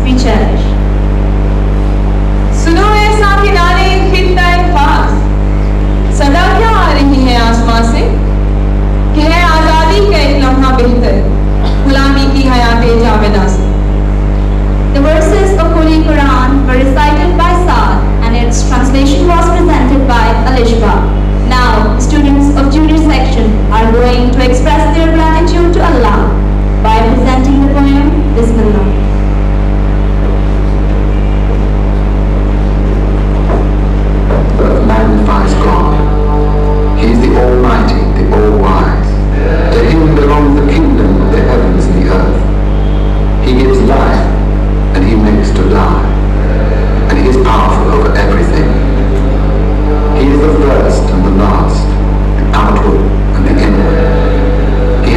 we cherish. सुनो ऐसा किनारे खिलता है खास, सदा क्या आ रही है आसमां से, कि है आजादी का एक लम्हा बेहतर गुलामी की हयाते जावेदा से. The verses of Holy Quran were recited by Saad and its translation was presented by Alishba. Now, students of junior section are going to express their gratitude to Allah by presenting the poem Bismillah. Earth magnifies God. He is the Almighty, the All-Wise. To Him belongs the kingdom of the heavens and the earth. He gives life, and He makes to die, and He is powerful over everything. He is the first and the last, the outward and the inward. He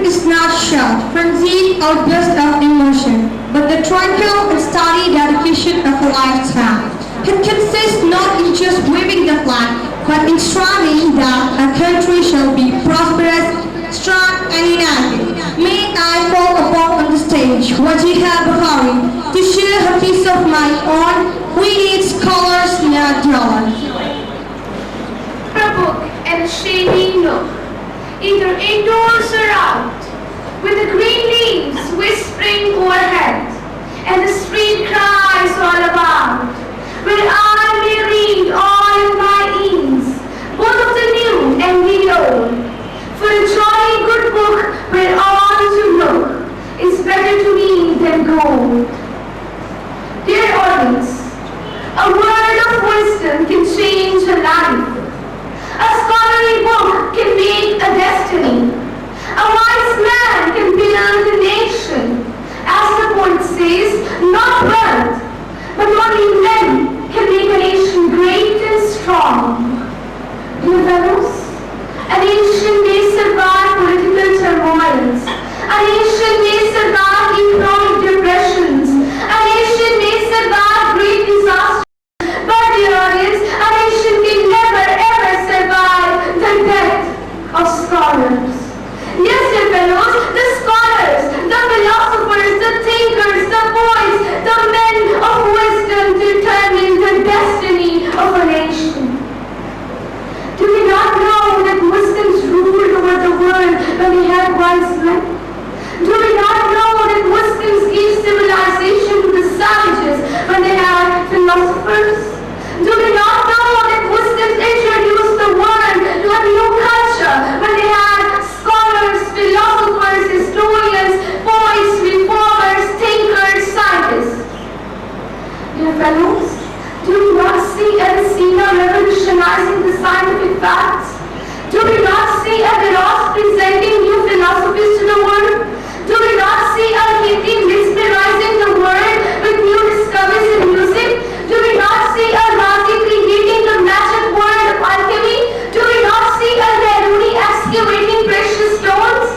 is not short, frenzied outburst of emotion, but the tranquil and steady dedication of a lifetime. It consists not in just waving the flag, but in striving that our country shall be prosperous, strong and united. May I call upon on the stage Wajiha Buhari to share her piece of mind on We Need Scholars, Not Dollars. A book and a shady nook, either indoors or out, with the green leaves whispering overhead, and the street cries all about, where I may read all in my ease, both of the new and the old. For a jolly good book where all to look is better to me than gold. Dear audience, a word of wisdom can change a life. A scholarly book can make a destiny. A wise man can build a nation. As the poet says, not wealth, but only men can make a nation great and strong. Dear fellows, a nation may survive political turmoils. A nation may survive economic depressions. A nation may survive great disasters. But dear audience, a nation can never ever survive the death of scholars. Yes, dear fellows, the scholars, the philosophers, the thinkers, the poets, the men of wisdom determine the destiny of a nation. Do we not know that Muslims ruled over the world when they had wise men? Do we not know that Muslims gave civilization to the savages when they had philosophers? Do we not know that Muslims introduced the world to a new culture when they had scholars, philosophers, historians, poets, reformers, thinkers, scientists? Dear fellows, do we not see Avicenna revolutionizing the scientific facts? Do we not see Averroes presenting new philosophies to the world? Do we not see Al-Kindi mesmerizing the world with new discoveries in music? Do we not see Al-Razi creating the magic world of alchemy? Do we not see Al-Biruni excavating precious stones?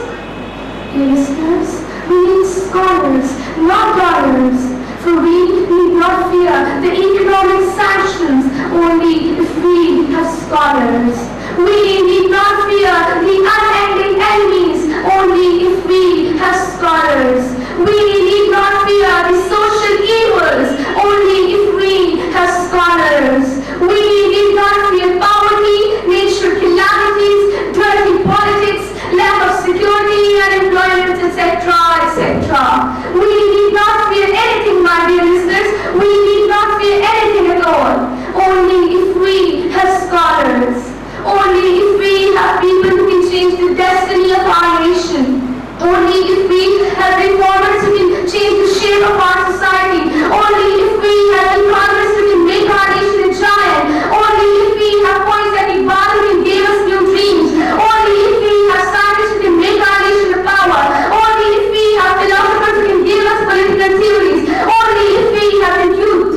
Dear listeners, we need scholars, not dollars. For we need not fear the economic sanctions only if we have scholars. We need not fear the unending enemies only if we have scholars. We need not fear the social evils only if we have scholars. We need not fear poverty, nature calamities, dirty politics, lack of security, unemployment, etc., etc. We need not fear anything, my dear listeners. We need not fear anything at all. Only if we have scholars. Only if we have people who can change the destiny of our nation. Only if we have reformers who can change the shape of our society. Only if we have economists who can make our nation a giant. Only if we have poets like Iqbal who can give us new dreams. Only if we have scientists who can make our nation a power. Only if we have philosophers who can give us political theories. Only if we have the youth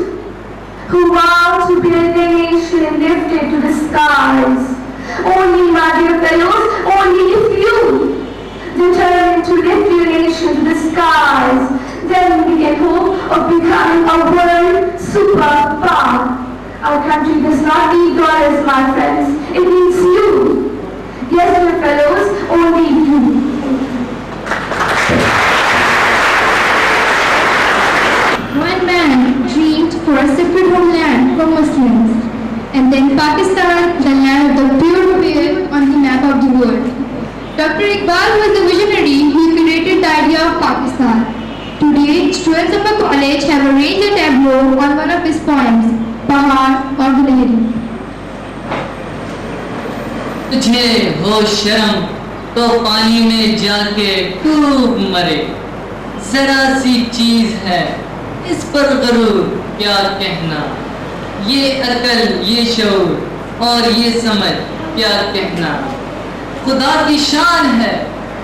who vow to build their nation lifted to the skies. Only, my dear fellows, only if you determine to lift your nation to the skies, then we can hope of becoming a world superpower. Our country does not need dollars, my friends. It needs you. Yes, dear fellows, only you. One man dreamed for a separate homeland for Muslims, and then Pakistan, the land of the pure faith, on the map of the world. Dr. Iqbal was a visionary who created the idea of Pakistan. Today, students of a college have arranged a tableau on one of his poems, Pahad or Gulhari. तुझे हो शर्म तो पानी में जाके डूब मरे, जरा सी चीज है इस पर गरूर क्या कहना, ये अकल ये शऊर और ये समझ क्या कहना, खुदा की शान है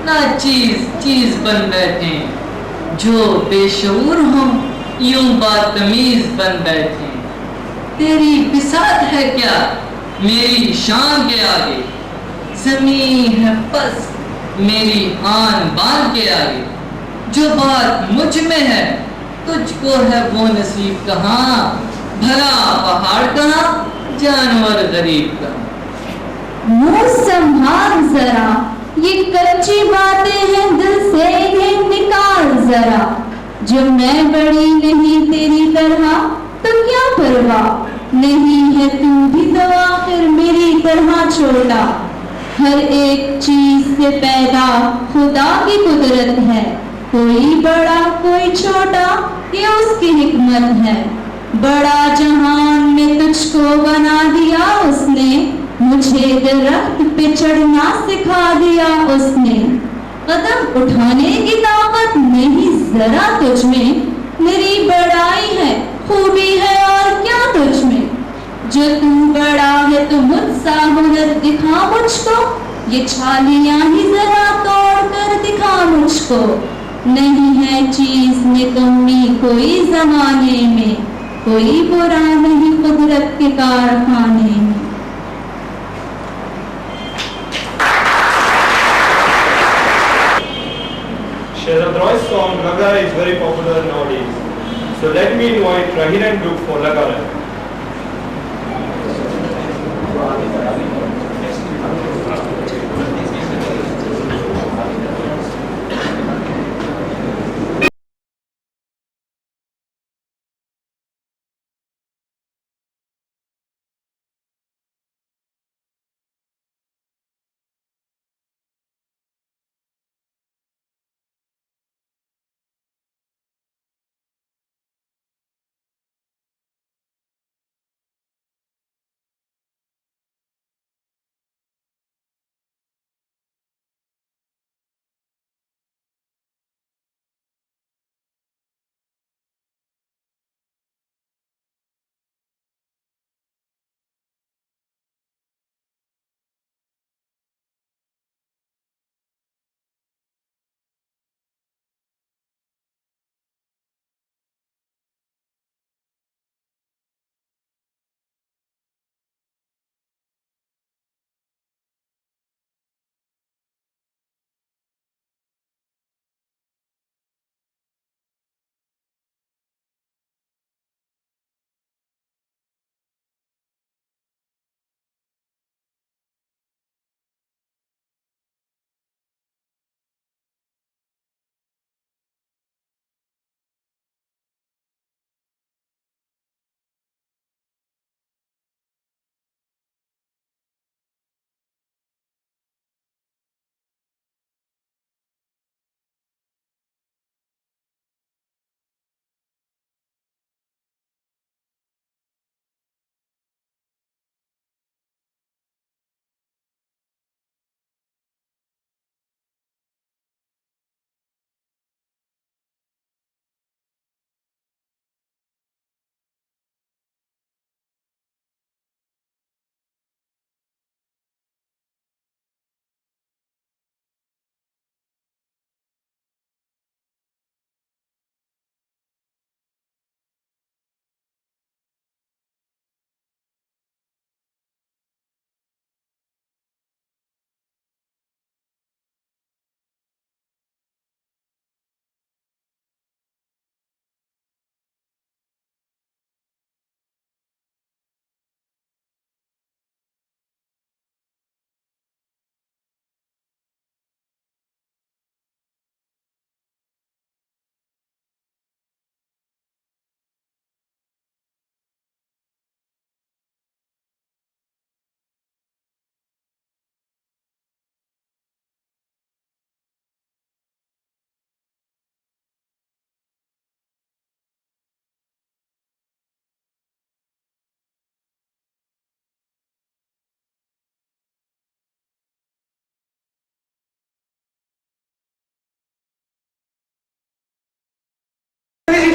ना चीज चीज बन बैठे, जो बेशऊर हो यूं बदतमीज बन बैठे, तेरी बिसात है क्या मेरी शान के आगे, ज़मीं है बस मेरी आन बान के आगे। जो बात मुझ में है तुझको है वो नसीब कहाँ, भला पहाड़ कहाँ, जानवर गरीब कहाँ। मुंह संभाल जरा, ये कच्ची बातें हैं, दिल से इन्हें निकाल जरा। जब मैं बड़ी नहीं तेरी तरह तो क्या परवाह, नहीं है तू भी तो आखिर मेरी तरह छोटा। हर एक चीज से पैदा खुदा की कुदरत है, कोई बड़ा कोई छोटा ये उसकी हिकमत है। बड़ा जहान में तुझको बना दिया उसने, मुझे दरख्त पे चढ़ना सिखा दिया उसने। कदम उठाने की ताकत नहीं जरा तुझ में, मेरी बड़ाई है खूबी है और क्या तुझ में। जो तू बड़ा है तो मुझसा हुनर दिखा मुझको, ये छालियां ही जरा तोड़ कर दिखा मुझको। नहीं है चीज में कमी कोई जमाने में, कोई बुरा नहीं कुदरत के कारखाने में। Sharat Roy's song Laga is very popular nowadays. So let me invite Raheen and group for Laga.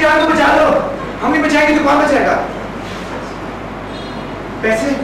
जान को बचा लो, हम नहीं बचाएंगे तो कौन बचाएगा? पैसे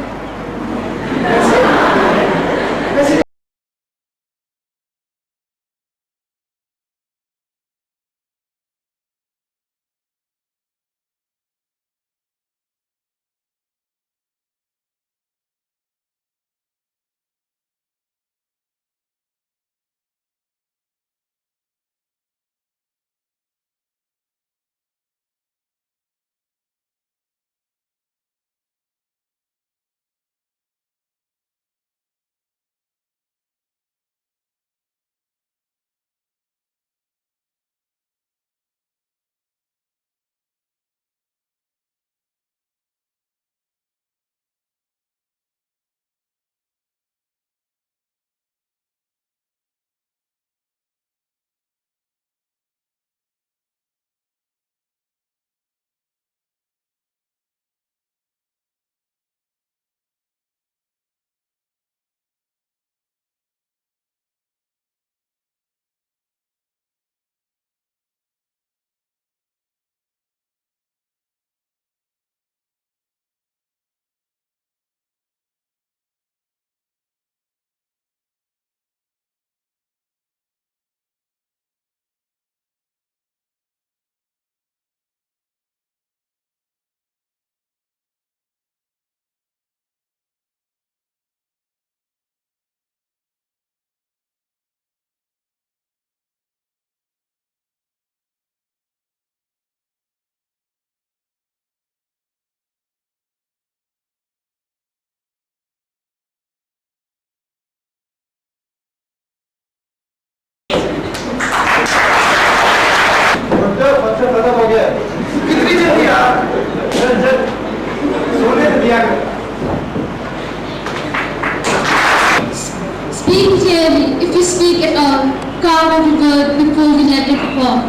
word before we let it fall.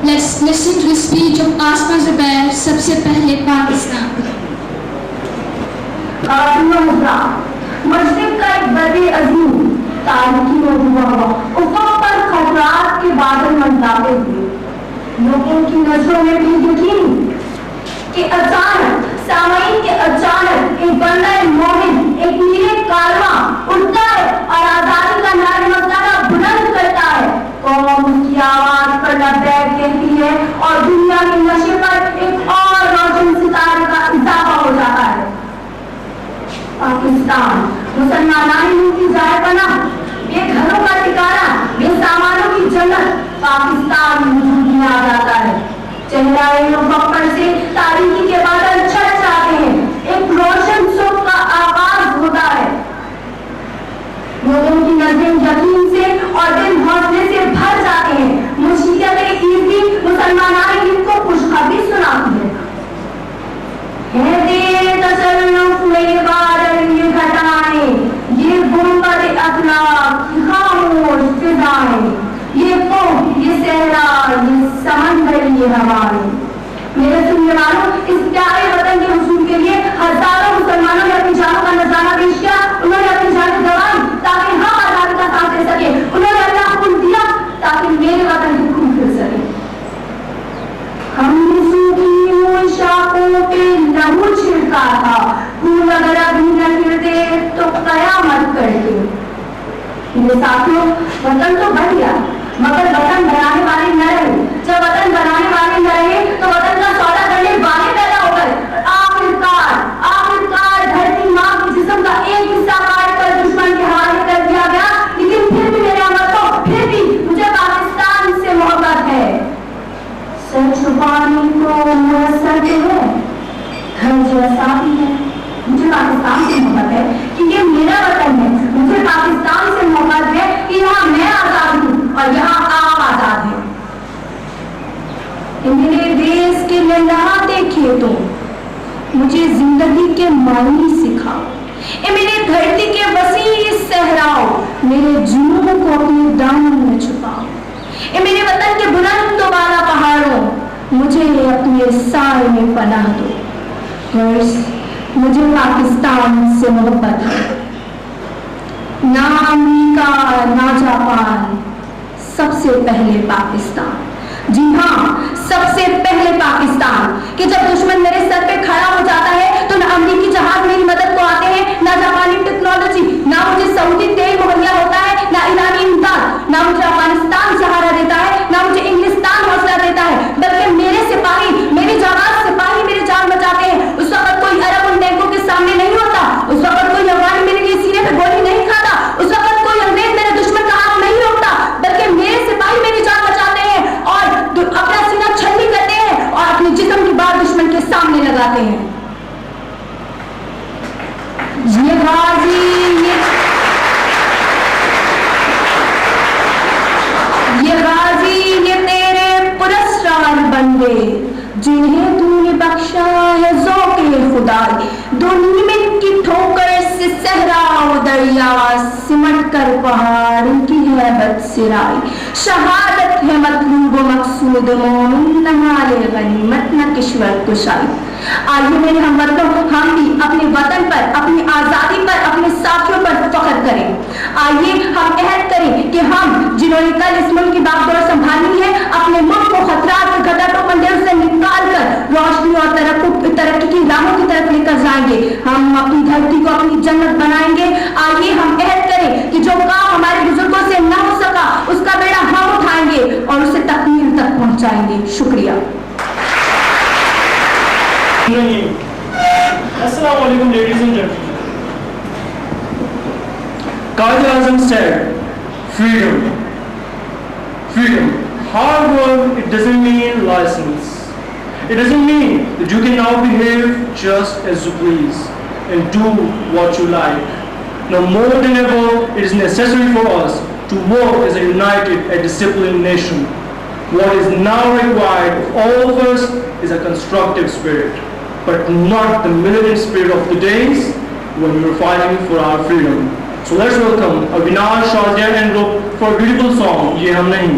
Let's listen to the speech of Asma Zubair, सबसे पहले पाकिस्तान। मशरिक का एक बड़े अजीम तारीखी मौजूदा हुआ, उफ़क़ पर खतरात के बादल मंडराते हुए। लोगों की नजरों में भी यकीन कि अचानक सामईन के अचानक एक बंदा मोमिन एक नीले कारवां उठता है और आजादी का नारा बुलंद करता है। कौम उसकी आवाज पर लब्बैक कहती है और दुनिया के नशे पर एक और रोशन सितारे का इजाफा हो जाता है। पाकिस्तान मुसलमानानी की जाए पना, ये घरों का ठिकाना, ये सामानों की जन्नत, पाकिस्तान वजूद में आ जाता है। चेहरे मुफक्कर से तारीखी के बादल छट जाते हैं, एक रोशन सुबह का आगाज होता है। लोगों की नजरें यकीन से और दिल हौसले से भर जाते हैं। मुसीबत ईदी मुसलमानानी को खुशखबरी सुनाती है। तेरे तसल्लुफ में बादल ये घटाएं, ये गुंबद अखलाक की खामोश फिजाएं, ये कोह ये सहरा ये समंदर ये हवाएं। मेरे सुनने वालों, इस प्यारे वतन के हुस्न के लिए हजारों मुसलमानों ने अपनी जानों का नजारा पेश किया। उन्होंने अपनी जान गंवाई ताकि हम आजादी का सांस ले सके। उन्होंने अपना खून दिया ताकि मेरे वतन की खून फिर सके। हमने सूखी हुई शाखों पे लहू छिड़का था, फूल अगर अभी न खिलते तो कयामत करते। मेरे साथियों, वतन तो बन गया मगर वतन बनाने वाले न रहे। जब वतन बनाने वाले न रहे तो वतन का सौदा करने वाले पैदा हो गए। आखिरकार धरती माँ के जिस्म का एक हिस्सा काट कर दुश्मन के हवाले कर दिया गया। लेकिन फिर भी मेरे अमरतों, फिर भी मुझे पाकिस्तान से मोहब्बत है। सर छुपाने को मुयस्सर तो है, घर जैसा भी है। मुझे पाकिस्तान से मोहब्बत है कि ये मेरा वतन है। मुझे पाकिस्तान से मोहब्बत है कि यहाँ मैं आजाद हूँ और यहाँ आप आजाद हैं। मेरे देश के लहलहाते खेतों मुझे जिंदगी के मायने सिखाओ। मेरे धरती के वसी सहराओ मेरे जुनून को अपने दामन में छुपाओ। मेरे वतन के बुलंद वाला पहाड़ों मुझे अपने साए में पनाह दो। मुझे पाकिस्तान से मोहब्बत है, ना अमेरिका ना जापान, सबसे पहले पाकिस्तान। जी हाँ, सबसे पहले पाकिस्तान। कि जब दुश्मन मेरे सर पे खड़ा हो जाता है तो ना अमेरिकी जहाज मेरी मदद को आते हैं, ना जापानी टेक्नोलॉजी, ना मुझे सऊदी तेल मुहैया होता है, ना ईरानी इमदाद, ना मुझे अफगानिस्तान सहारा देता है, ना मुझे इंग्लिस्तान हौसला देता है, बल्कि मेरे सिपाही, मेरे जाबाज सिपाही मेरी जान बचाते हैं। उस वक्त कोई अरब उन टैंकों के सामने नहीं होता, उस वक्त कोई अफगानी मेरे लिए सीने पे गोली नहीं खाता, उस वक्त कोई अंग्रेज मेरे दुश्मन का हाथ नहीं रोकता, बल्कि मेरे सिपाही मेरी जान बचाते हैं और अपना सीना छलनी करते हैं और अपने जिस्म की बात दुश्मन के सामने लगाते हैं। ये गाजी ये तेरे पुरस्कार बंदे जिन्हें तूने बख्शा है ज़ौक़े खुदाई। दो नीमत की ठोकर से सहरा दरिया सिमट कर पहाड़ की हैबत सिराई। शहादत है मतलूब मकसूद मोमिन नहाले गनीमत न किश्वर कुशाई। आइए मेरे हमवतनों, हम भी अपने वतन पर, अपनी आजादी पर, अपने साथियों पर फख्र करें। आइए हम अहद करें कि हम जिन्होंने कल इस मुल्क की बागडोर संभाली है, अपने मुल्क को खतरात के घटाटों मंदिरों से निकाल कर रोशनी और तरक्की की राहों की तरफ लेकर जाएंगे। हम अपनी धरती को अपनी जन्नत बनाएंगे। आइए हम अहद करें कि जो काम हमारे बुजुर्गों से न हो सका उसका बेड़ा हम उठाएंगे और उसे तकमील तक पहुंचाएंगे। शुक्रिया। Assalamu alaikum, ladies and gentlemen. Qaid-e-Azam said, freedom. Freedom. Hard work, it doesn't mean license. It doesn't mean that you can now behave just as you please and do what you like. Now more than ever, it is necessary for us to work as a united and disciplined nation. What is now required of all of us is a constructive spirit, but not the militant spirit of the days when we were fighting for our freedom. So let's welcome Avinash, Shazia and Rup for a beautiful song, Ye Hum Nahi.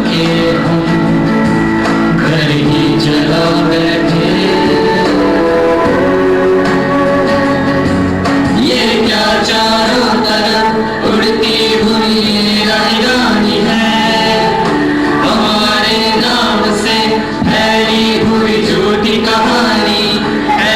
के हम घर ही चला बैठे। ये क्या चारों तरफ उड़ती हुई राजधानी है, हमारे नाम से फैली हुई झूठी कहानी है।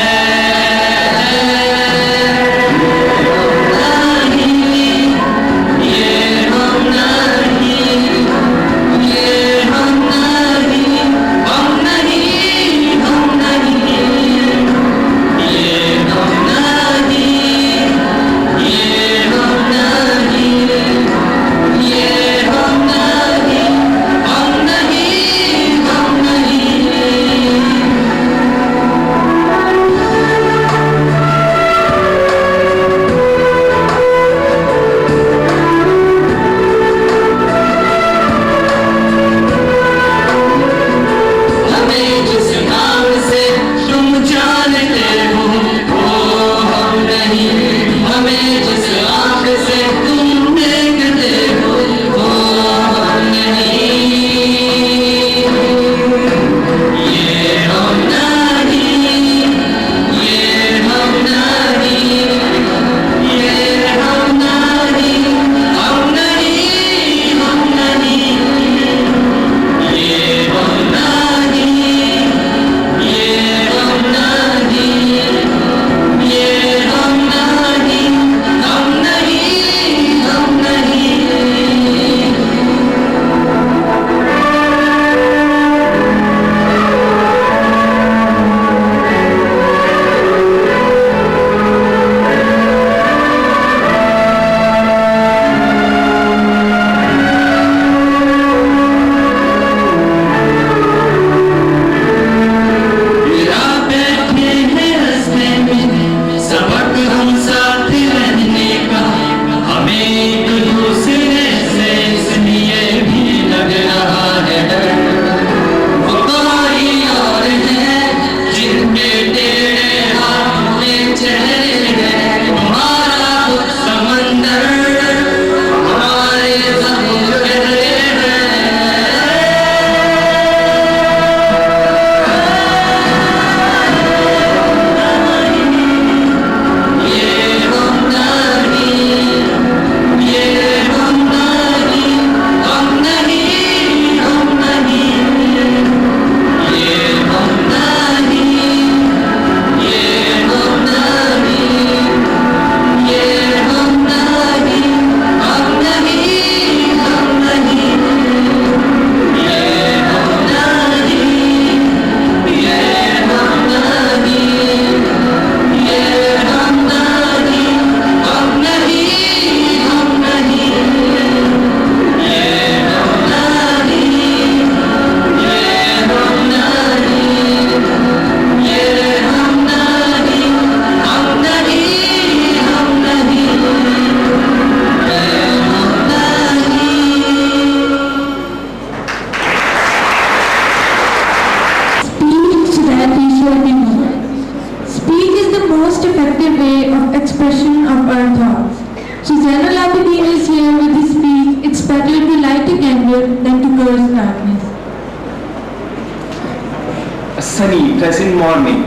A sunny, pleasant morning,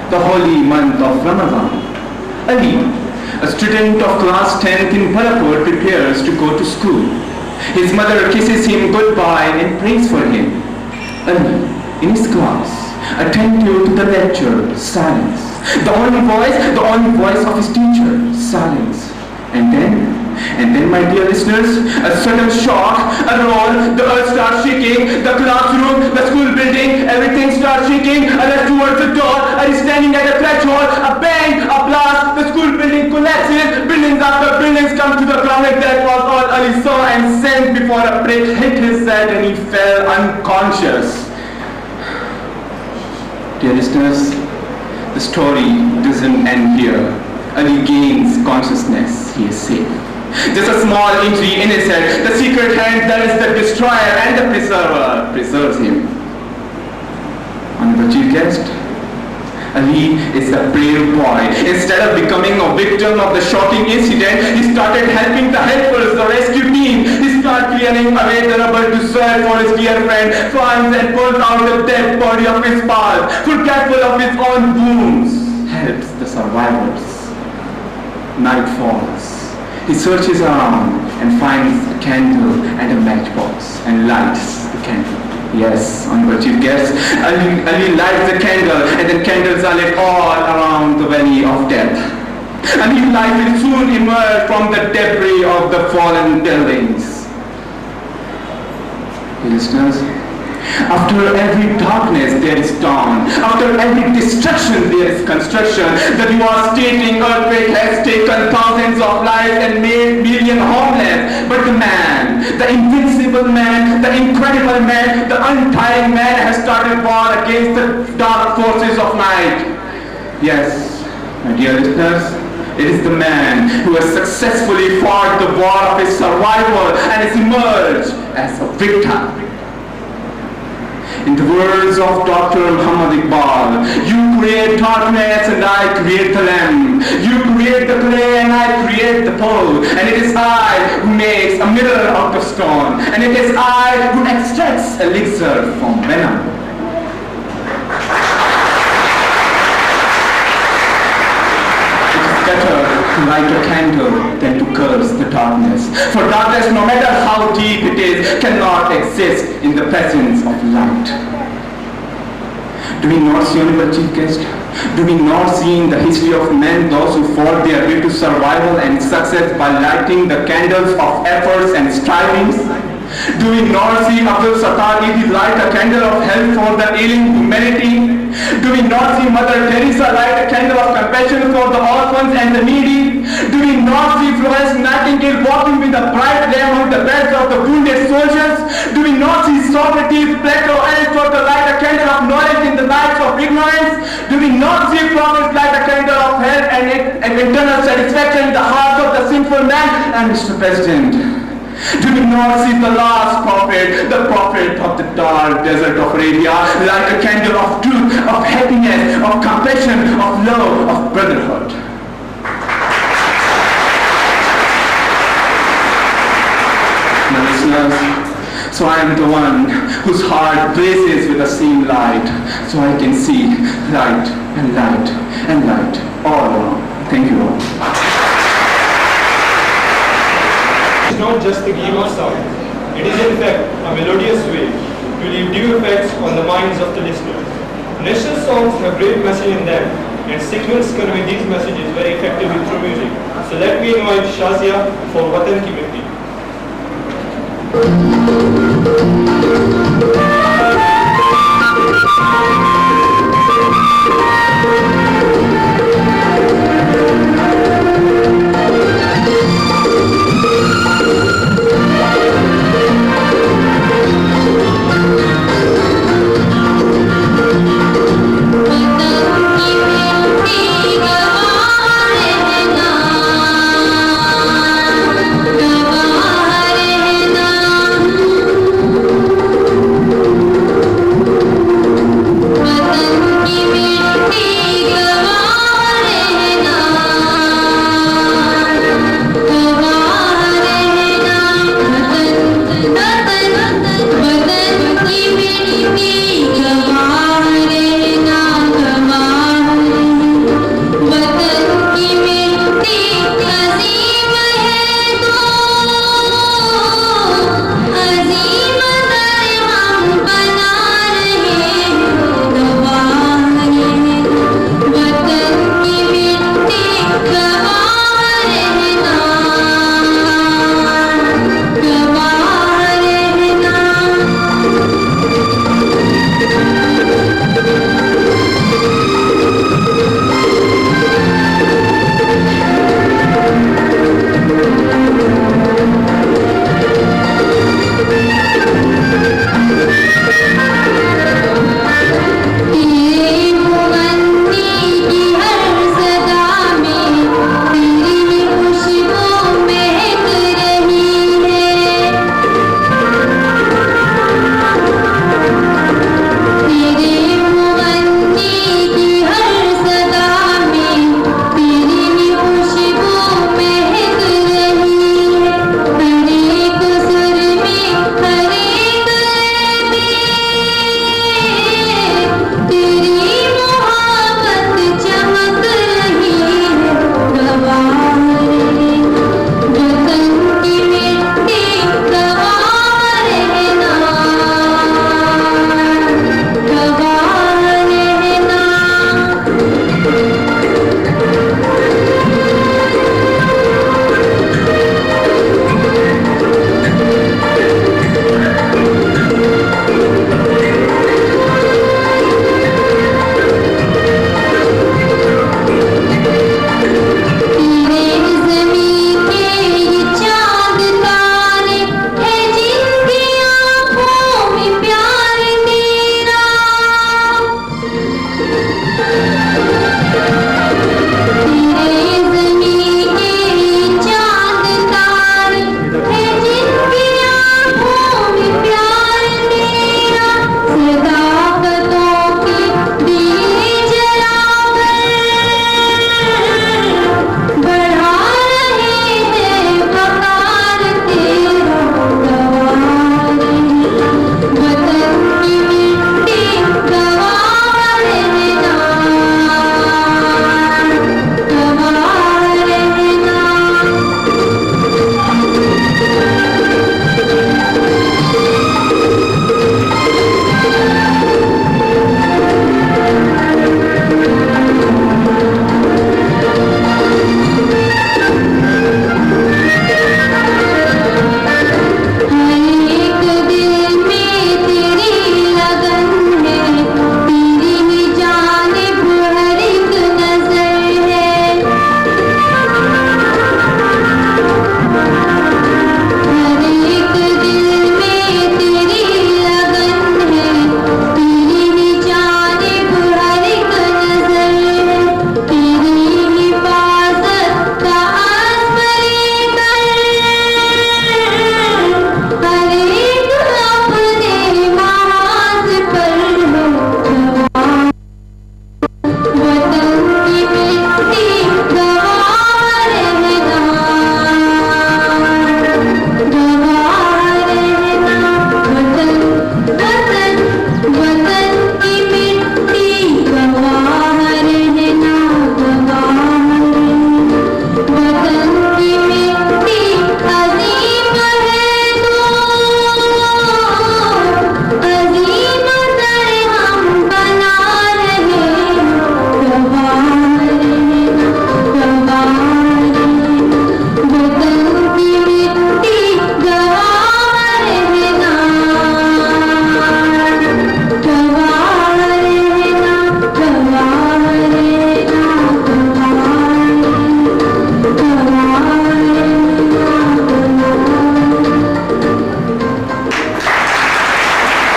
the holy month of Ramadan. Ali, a student of class 10th in Bharapur, prepares to go to school. His mother kisses him goodbye and prays for him. Ali, in his class, attentive to the lecture, silence. The only voice of his teacher, silence. And then, my dear listeners, a sudden shock, a roar, the earth starts shaking, the classroom, the school building, everything starts shaking, a rush towards the door, Ali standing at the threshold, a bang, a blast, the school building collapses, buildings after buildings come to the ground, and that was all Ali saw and sank before a brick hit his head and he fell unconscious. Dear listeners, the story doesn't end here. Ali gains consciousness, he is safe. Just a small injury in his head, the secret hand that is the destroyer and the preserver preserves him. Honorable Chief Guest, Ali is a brave boy. Instead of becoming a victim of the shocking incident, he started helping the helpers, the rescue team. He started clearing away the rubble to search for his dear friend, finds and pulls out the dead body of his pal, forgetful of his own wounds, helps the survivors. Night falls. He searches around and finds a candle and a matchbox and lights the candle. Yes, honorable chief guest, Ali lights the candle and the candles are lit all around the valley of death. Ali's life will soon emerge from the debris of the fallen buildings. Listeners, after every darkness there is dawn. After every destruction there is construction. The devastating earthquake has taken thousands of lives and made millions homeless. But the man, the invincible man, the incredible man, the untiring man has started war against the dark forces of night. Yes, my dear listeners, it is the man who has successfully fought the war of his survival and has emerged as a victor. In the words of Dr. Muhammad Iqbal, you create darkness and I create the lamp. You create the clay and I create the pole. And it is I who makes a mirror out of stone. And it is I who extracts elixir from venom. It is better to light a candle than to curse the darkness. For darkness, no matter how deep it is, cannot exist in the presence of light. Do we not see, honorable chief guest? Do we not see in the history of men those who fought their way to survival and success by lighting the candles of efforts and strivings? Do we not see Abdul Sattar light a candle of help for the ailing humanity? Do we not see Mother Teresa light a candle of compassion for the orphans and the needy? Do we not see Florence Nightingale walking with a bright lamp on the beds of the wounded soldiers? Do we not see Socrates, Plato, Aristotle light a candle of knowledge in the nights of ignorance? Do we not see prophets light a candle of health and internal satisfaction in the hearts of the sinful man? And Mr. President, do we not see the last prophet, the prophet of the dark desert of Arabia, light a candle of truth, of happiness, of compassion, of love, of brotherhood? My listeners, so I am the one whose heart blazes with the same light, so I can see light and light and light all around. Thank you all. It's not just the game of sound. It is in fact a melodious way to leave due effects on the minds of the listeners. National songs have great message in them and signals convey these messages very effectively through music. So let me invite Shazia for Watan Ki Miti.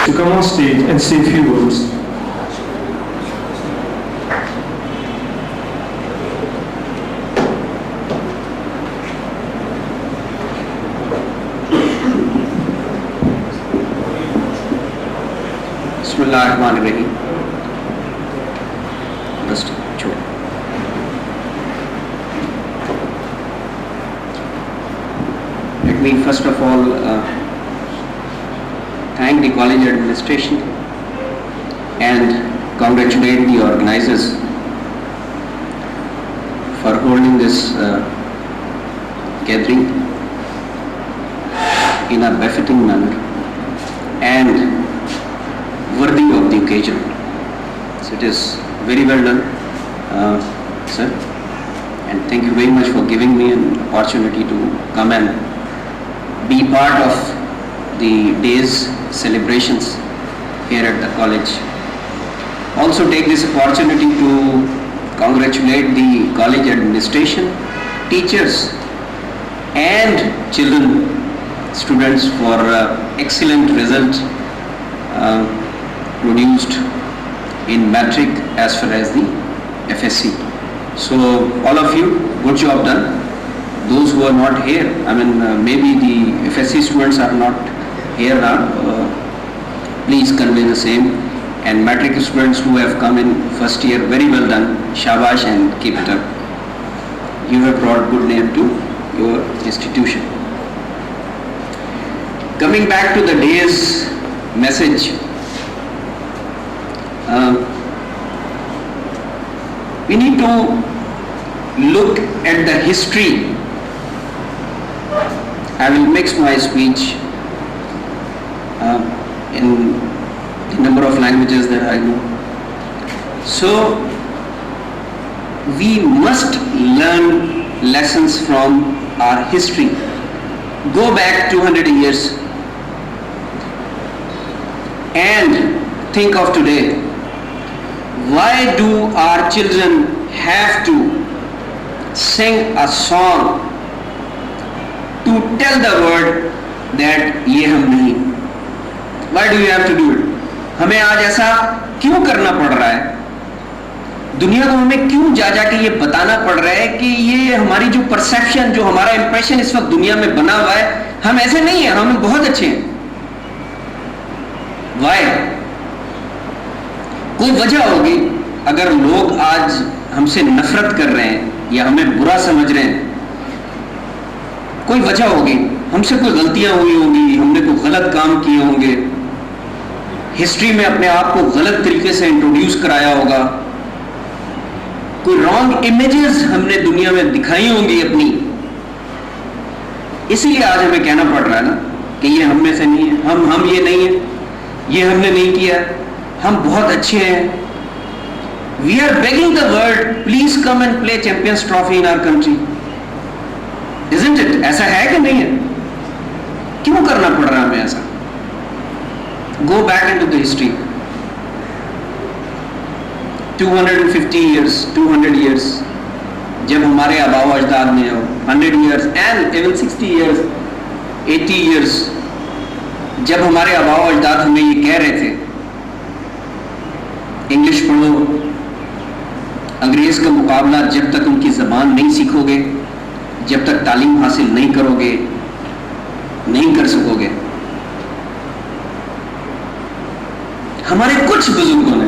to come on stage and say a few words. Bismillahirrahmanirrahim. Just choke. Let me first of all thank the college administration and congratulate the organizers for holding this gathering in a befitting manner and worthy of the occasion. So it is very well done, sir, and thank you very much for giving me an opportunity to come and be part of the day's celebrations here at the college. Also take this opportunity to congratulate the college administration, teachers and children, students for excellent result produced in matric as far as the FSC. So all of you, good job done. Those who are not here, maybe the FSC students are not here now, please convey the same, and matric students who have come in first year, very well done, shabash, and keep it up. You have brought good name to your institution. Coming back to the day's message, we need to look at the history. I will mix my speech in the number of languages that I know. So we must learn lessons from our history. Go back 200 years and think of today. Why do our children have to sing a song to tell the world that ये हम नहीं? Why do you have to do it? हमें आज ऐसा क्यों करना पड़ रहा है? दुनिया को हमें क्यों जा के ये बताना पड़ रहा है कि ये हमारी जो परसेप्शन, जो हमारा इंप्रेशन इस वक्त दुनिया में बना हुआ है, हम ऐसे नहीं हैं, हम बहुत अच्छे हैं. Why? कोई वजह होगी. अगर लोग आज हमसे नफरत कर रहे हैं या हमें बुरा समझ रहे हैं, कोई वजह होगी. हमसे कोई गलतियां हुई होंगी, हमने कोई गलत काम किए होंगे, हिस्ट्री में अपने आप को गलत तरीके से इंट्रोड्यूस कराया होगा, कोई रॉन्ग इमेजेस हमने दुनिया में दिखाई होंगी अपनी. इसीलिए आज हमें कहना पड़ रहा है ना कि ये हम में से नहीं है, हम ये नहीं है, ये हमने नहीं किया, हम बहुत अच्छे हैं. We are begging the world, please come and play Champions Trophy in our country. Isn't it? ऐसा है कि नहीं है? क्यों करना पड़ रहा है हमें ऐसा? Go back into the history. 250 years, 200 years, जब हमारे आबाओ अजदाद ने 100 years and even 60 years, 80 years, जब हमारे आबाओ अजदाद हमें ये कह रहे थे, इंग्लिश पढ़ो, अंग्रेज का मुकाबला जब तक उनकी ज़बान नहीं सीखोगे, जब तक तालीम हासिल नहीं करोगे, नहीं कर सकोगे. हमारे कुछ बुजुर्गों ने,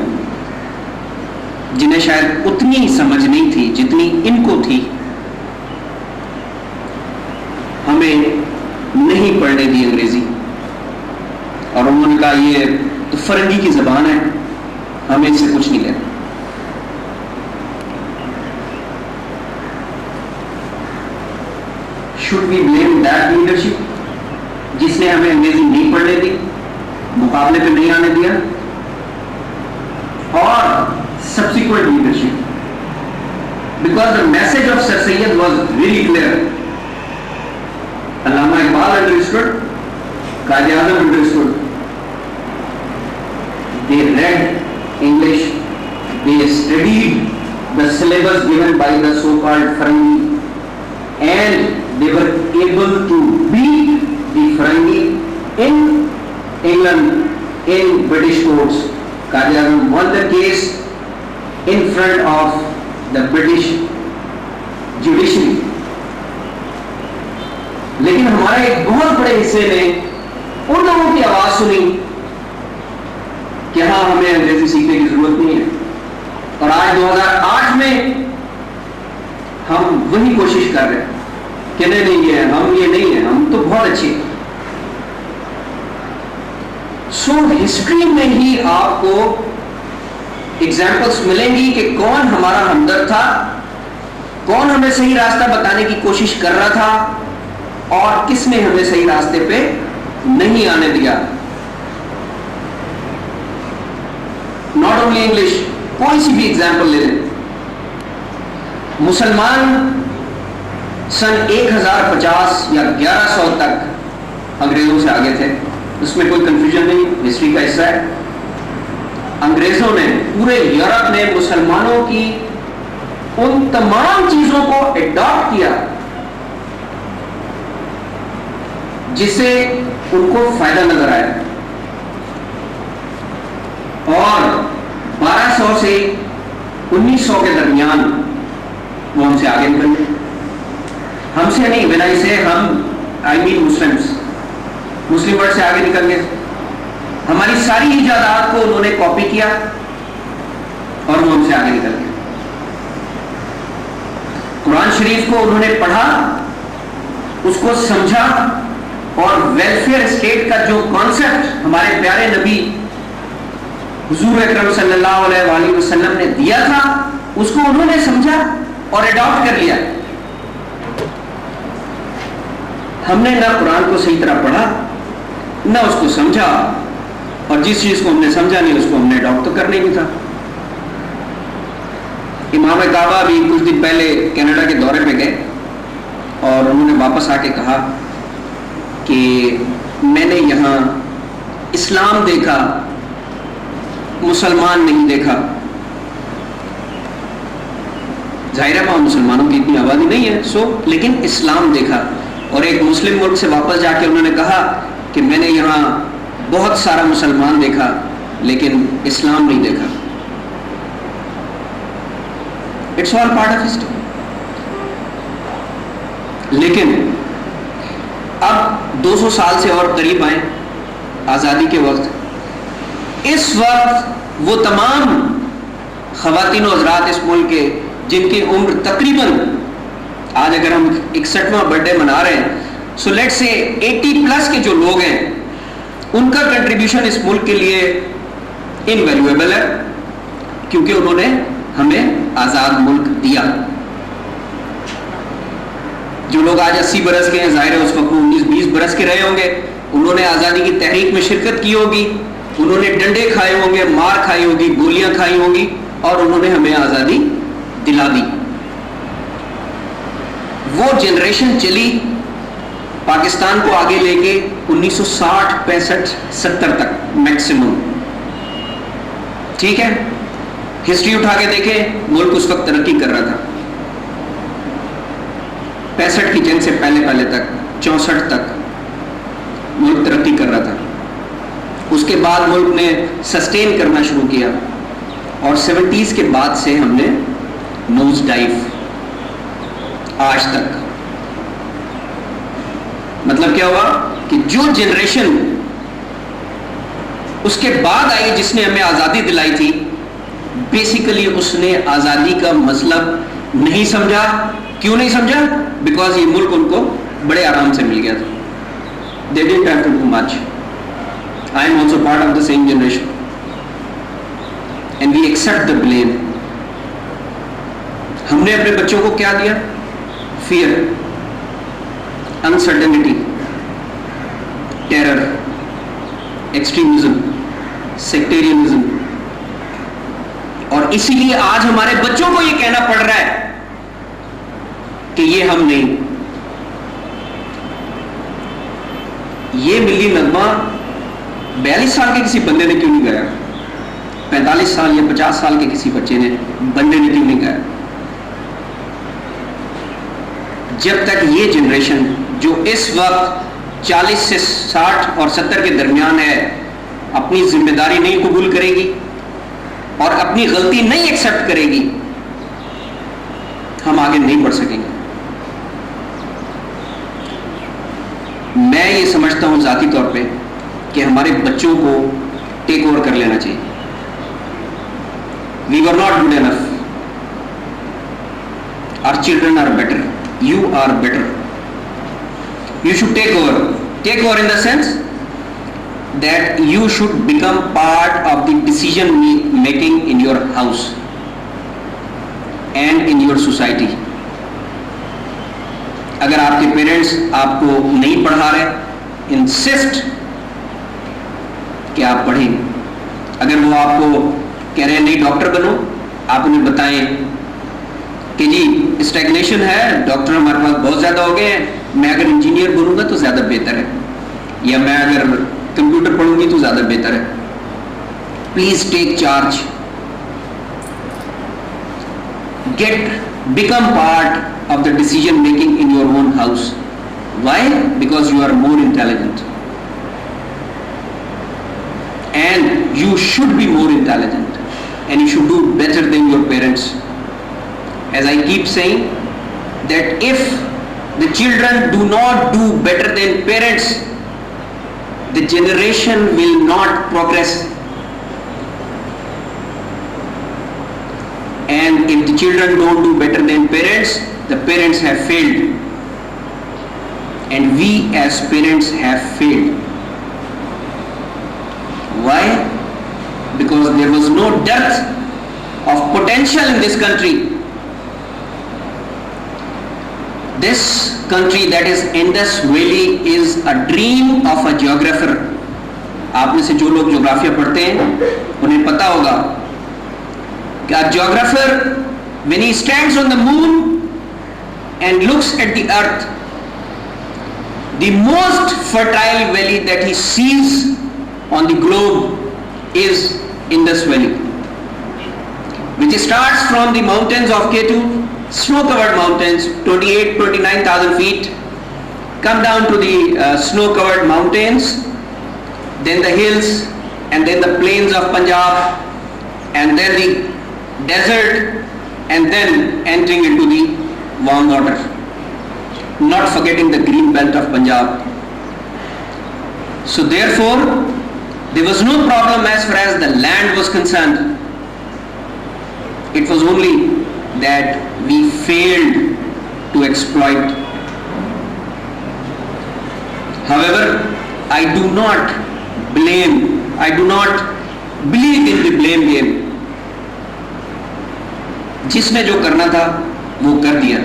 जिन्हें शायद उतनी समझ नहीं थी जितनी इनको थी, हमें नहीं पढ़ने दी अंग्रेजी, और उन्होंने कहा ये तो फरंगी की ज़बान है, हमें इससे कुछ नहीं लेना. Should we blame that leadership जिसने हमें अंग्रेजी नहीं पढ़ने दी, मुकाबले पे नहीं आने दिया, और subsequent leadership? Because the message of Sir Syed was really clear. Allama Iqbal understood, Qaid-e-Azam understood. They read English, they studied the syllabus given by the so-called Farangi, and they were able to beat the Farangi in England in British courts. Qaid-e-Azam won the case in front of the British judiciary. लेकिन हमारे एक बहुत बड़े हिस्से ने उन लोगों की आवाज सुनी कि हाँ, हमें अंग्रेजी सीखने की जरूरत नहीं है, और आज 2008 में हम वही कोशिश कर रहे हैं कि नहीं ये हम ये नहीं है, हम तो बहुत अच्छे हैं। सो हिस्ट्री में ही आपको एग्जाम्पल्स मिलेंगी कि कौन हमारा हमदर्द था, कौन हमें सही रास्ता बताने की कोशिश कर रहा था, और किसने हमें सही रास्ते पे नहीं आने दिया। नॉट ओनली इंग्लिश, कोई सी भी एग्जाम्पल ले लें। मुसलमान सन 1050 या 1100 तक अंग्रेजों से आगे थे, उसमें कोई कंफ्यूजन नहीं, हिस्ट्री का हिस्सा है। अंग्रेजों ने, पूरे यूरोप ने मुसलमानों की उन तमाम चीजों को एडॉप्ट किया जिससे उनको फायदा नजर आया, और 1200 से 1900 के दरमियान वो हमसे आगे निकल गए। हमसे नहीं, विदाई से हम I mean Muslims, Muslim world से आगे निकल गए। हमारी सारी इजादात को उन्होंने कॉपी किया और वो हमसे आगे निकल गए। कुरान शरीफ को उन्होंने पढ़ा, उसको समझा, और वेलफेयर स्टेट का जो कॉन्सेप्ट हमारे प्यारे नबी हुजूर अकरम सल्लल्लाहु अलैहि वसल्लम ने दिया था, उसको उन्होंने समझा और अडॉप्ट कर लिया। हमने ना कुरान को सही तरह पढ़ा, ना उसको समझा, और जिस चीज को हमने समझा नहीं उसको हमने अडॉप्ट तो करने ही था। इमाम काबा भी कुछ दिन पहले कनाडा के दौरे पे गए और उन्होंने वापस आके कहा कि मैंने यहाँ इस्लाम देखा, मुसलमान नहीं देखा। जाहिर है वहां मुसलमानों की इतनी आबादी नहीं है, लेकिन इस्लाम देखा। और एक मुस्लिम मुल्क से वापस जाके उन्होंने कहा कि मैंने यहाँ बहुत सारा मुसलमान देखा लेकिन इस्लाम नहीं देखा। It's all part of history. लेकिन अब 200 साल से और करीब आए आज़ादी के वक्त, इस वक्त वो तमाम ख़वातीन और हज़रात इस मुल्क के जिनकी उम्र तकरीबन, आज अगर हम 61वां बर्थडे मना रहे हैं, सो लेट्स से 80 प्लस के जो लोग हैं, उनका कंट्रीब्यूशन इस मुल्क के लिए इनवैल्यूएबल है, क्योंकि उन्होंने हमें आज़ाद मुल्क दिया। जो लोग आज 80 बरस के हैं, जाहिर है उस वक्त 19-20 बरस के रहे होंगे, उन्होंने आज़ादी की तहरीक में शिरकत की होगी, उन्होंने डंडे खाए होंगे, मार खाई होगी, गोलियां खाई होंगी, और उन्होंने हमें आज़ादी दिला दी। वो जनरेशन चली पाकिस्तान को आगे लेके 1960, 65, 70 तक मैक्सिमम। ठीक है, हिस्ट्री उठा के देखें, मुल्क उस वक्त तरक्की कर रहा था। 65 की जंग से पहले तक, 64 तक मुल्क तरक्की कर रहा था। उसके बाद मुल्क ने सस्टेन करना शुरू किया, और 70s के बाद से हमने नोज डाइव आज तक। मतलब क्या हुआ कि जो जनरेशन उसके बाद आई जिसने हमें आज़ादी दिलाई थी, बेसिकली उसने आज़ादी का मतलब नहीं समझा। क्यों नहीं समझा? बिकॉज ये मुल्क उनको बड़े आराम से मिल गया था। They didn't have to do much. I am also part of the same generation, and we accept the blame. हमने अपने बच्चों को क्या दिया? Fear, uncertainty, terror, extremism, sectarianism, और इसीलिए आज हमारे बच्चों को ये कहना पड़ रहा है कि ये हम नहीं। ये मिली नगमा 42 साल के किसी बंदे ने क्यों नहीं गाया? 45 साल या 50 साल के किसी बच्चे ने, बंदे ने क्यों नहीं गाया? जब तक ये जनरेशन जो इस वक्त 40 से 60 और 70 के दरमियान है, अपनी जिम्मेदारी नहीं कबूल करेगी और अपनी गलती नहीं एक्सेप्ट करेगी, हम आगे नहीं बढ़ सकेंगे। मैं ये समझता हूं जाती तौर पे कि हमारे बच्चों को टेक ओवर कर लेना चाहिए। We were not good enough, our children are better, you are better, you should take over in the sense that you should become part of the decision making in your house and in your society. अगर आपके parents आपको नहीं पढ़ा रहे, insist कि आप पढ़ें। अगर वो आपको कह रहे हैं नहीं डॉक्टर बनो, आप उन्हें बताएं कि जी स्टैग्नेशन है, डॉक्टर हमारे पास बहुत ज़्यादा हो गए हैं, मैं अगर इंजीनियर बनूंगा तो ज़्यादा बेहतर है, या मैं अगर कंप्यूटर पढ़ूंगी तो ज़्यादा बेहतर है। Please take charge, become part of the decision making in your own house. Why? Because you are more intelligent, and you should be more intelligent, and you should do better than your parents. As I keep saying, that if the children do not do better than parents, the generation will not progress. And if the children don't do better than parents, the parents have failed. And we as parents have failed. Why? Because there was no dearth of potential in this country. This country, that is Indus Valley, is a dream of a geographer. आप में से जो लोग ज्योग्राफिया पढ़ते हैं उन्हें पता होगा कि a geographer, when he stands on the moon and looks at the earth, the most fertile valley that he sees on the globe is Indus Valley, which starts from the mountains of Ketu, snow-covered mountains, 29,000 feet, come down to the snow-covered mountains, then the hills, and then the plains of Punjab, and then the desert, and then entering into the warm water, not forgetting the green belt of Punjab. So therefore, there was no problem as far as the land was concerned. It was only that we failed to exploit. However, I do not believe in the blame game. जिसने जो करना था वो कर दिया,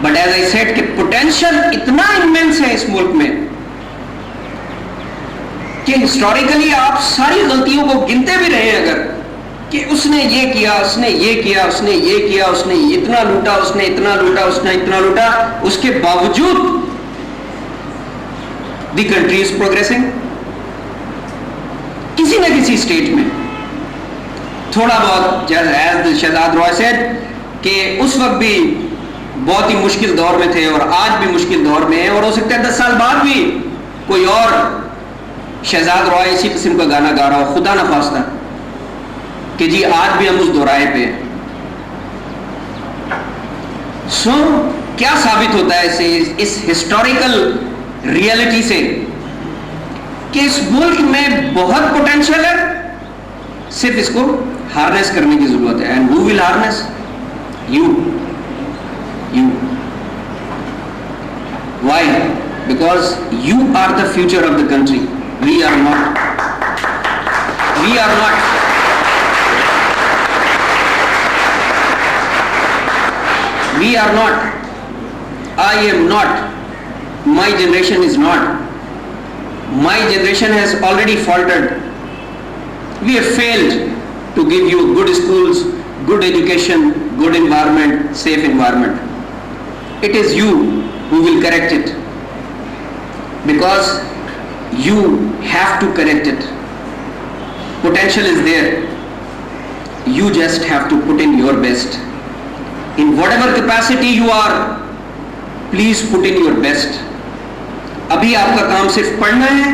but as I said कि potential इतना immense है इस मुल्क में कि हिस्टोरिकली आप सारी गलतियों को गिनते भी रहे अगर कि उसने ये किया, उसने ये किया, उसने ये किया, उसने इतना लूटा, उसने इतना लूटा, उसने इतना लूटा, उसके बावजूद द कंट्री इज प्रोग्रेसिंग। किसी न किसी स्टेट में थोड़ा बहुत, एज शहजाद रॉय सेड कि उस वक्त भी बहुत ही मुश्किल दौर में थे और आज भी मुश्किल दौर में है, और हो सकता है 10 साल बाद भी कोई और शहजाद रॉय इसी किस्म का गाना गा रहा हो, खुदा ना खास्ता, कि जी आज भी हम उस दोराहे पे हैं। सो क्या साबित होता है इस हिस्टोरिकल रियलिटी से कि इस मुल्क में बहुत पोटेंशियल है, सिर्फ इसको हार्नेस करने की जरूरत है। And who will harness? You. Why? Because you are the future of the country. We are not. We are not. We are not. I am not. My generation is not. My generation has already faltered. We have failed to give you good schools, good education, good environment, safe environment. It is you who will correct it, because you have to correct it. Potential is there. You just have to put in your best. In whatever capacity you are, please put in your best. अभी आपका काम सिर्फ पढ़ना है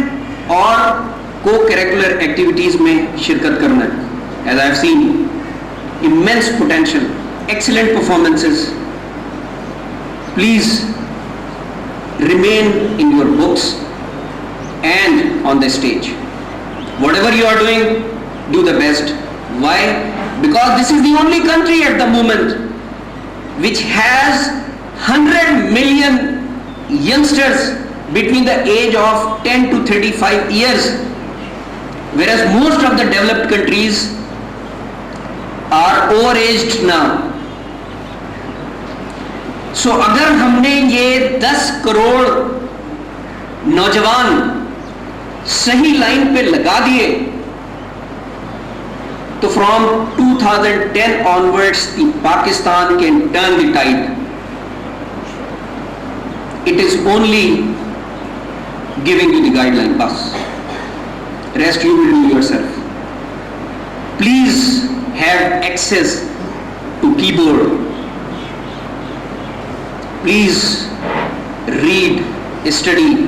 और co-curricular activities में शिरकत करना है. As I have seen, immense potential, excellent performances. Please remain in your books and on the stage. Whatever you are doing, do the best. Why? Because this is the only country at the moment which has 100 million youngsters between the age of 10 to 35 years, whereas most of the developed countries are overaged now. So अगर हमने ये 10 करोड़ नौजवान सही line पे लगा दिए, तो from 2010 onwards the Pakistan can turn the tide. It is only giving you the guideline pass. Rest you will do yourself. Please have access to keyboard. Please read, study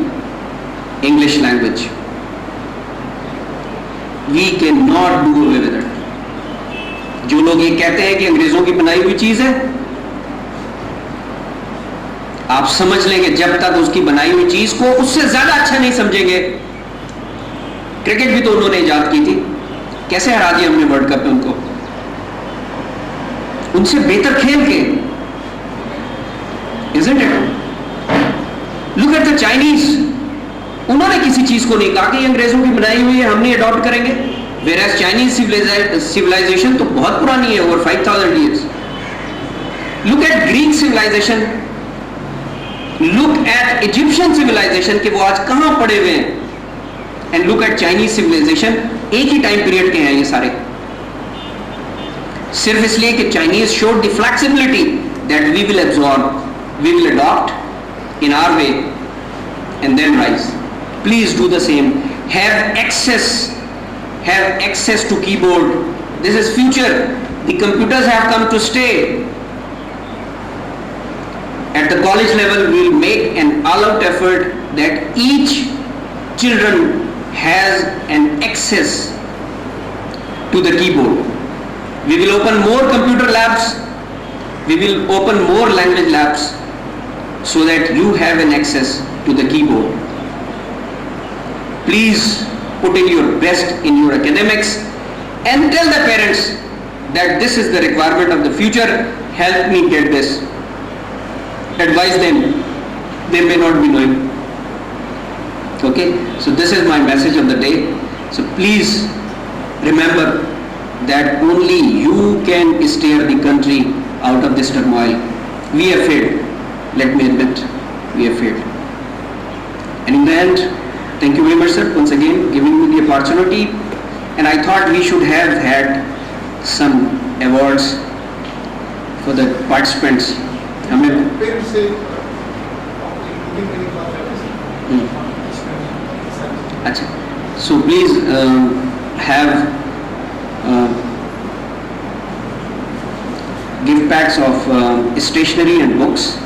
English language. We cannot do away with it. जो लोग ये कहते हैं कि अंग्रेजों की बनाई हुई चीज है, आप समझ लेंगे जब तक उसकी बनाई हुई चीज को उससे ज्यादा अच्छा नहीं समझेंगे. क्रिकेट भी तो उन्होंने इजाद की थी, कैसे हरा दिया हमने वर्ल्ड कप में उनको, उनसे बेहतर खेल के. Isn't it? Look at the Chinese. उन्होंने किसी चीज को नहीं कहा कि ये अंग्रेजों की बनाई हुई है, हम नहीं अडॉप्ट करेंगे. Whereas Chinese civilization तो बहुत पुरानी है, over 5,000 years. Look at Greek civilization. Look at Egyptian civilization कि वो आज कहाँ पड़े हुए हैं. And look at Chinese civilization, एक ही टाइम पीरियड के हैं ये सारे. सिर्फ इसलिए कि Chinese showed the flexibility that we will absorb, we will adopt in our way and then rise. Please do the same. Have access to keyboard. This is future. The computers have come to stay. At the college level, we will make an all-out effort that each children has an access to the keyboard. We will open more computer labs. We will open more language labs so that you have an access to the keyboard. Please put in your best in your academics and tell the parents that this is the requirement of the future. Help me get this. Advise them. They may not be knowing. Okay, so this is my message of the day. So please remember that only you can steer the country out of this turmoil. We have failed. Let me admit, we have failed. And in the end, thank you very much, sir, once again giving me the opportunity. And I thought we should have had some awards for the participants. So please have gift packs of stationery and books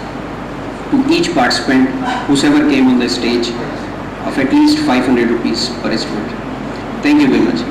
to each participant, whosoever came on the stage, of at least 500 rupees per student. Thank you very much.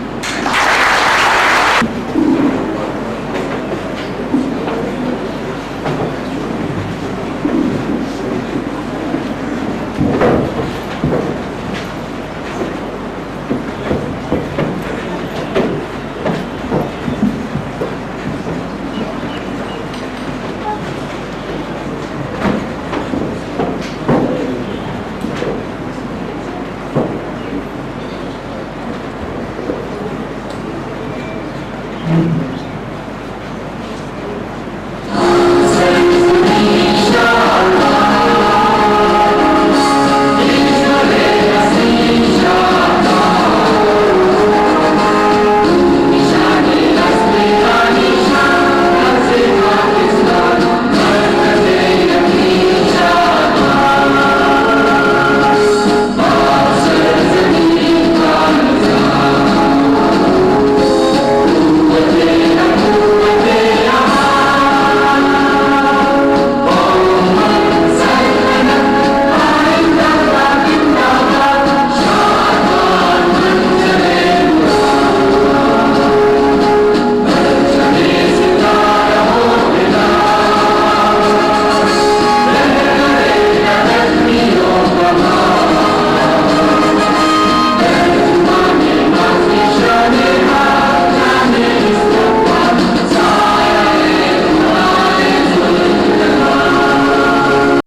Mm-hmm.